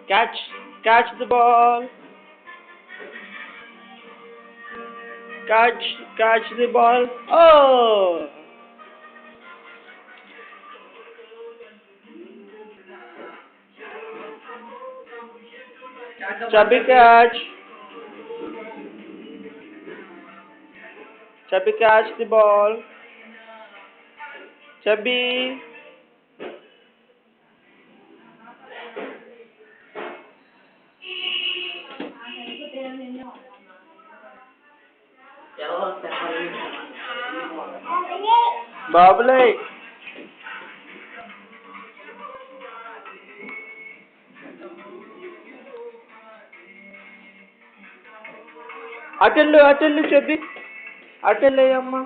Catch, catch the ball. Catch the ball. Oh! Chubby catch. Chubby catch the ball. Chubby. బాబులే అటెళ్ళు చెబ్బి అటెళ్ళే అమ్మ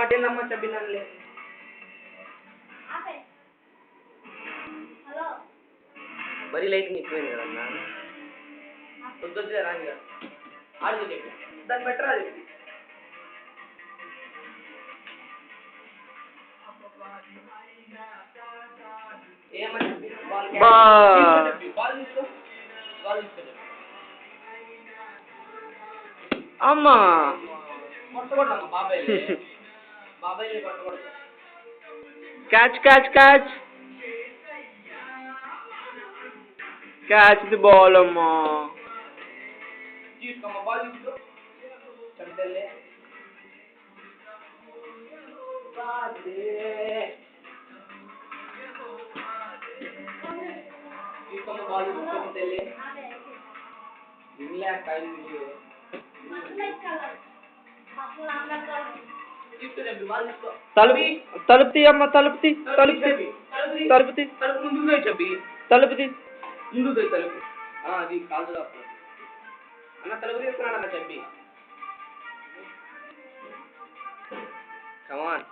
అటెళ్ళమ్మ చెబ్బి నల్లే మరీ lighting ఎక్కువైంది కదన్నా వద్దు రాని ఆడి దాన్ని బెటర్ అది అమ్మా క్యాచ్ ది బాల్ అమ్మా తలుపు తీ అమ్మ తలుపు తీ అది కాదు అన్న తలుపు తీసుకున్నాడు అన్న చెప్పి కమాన్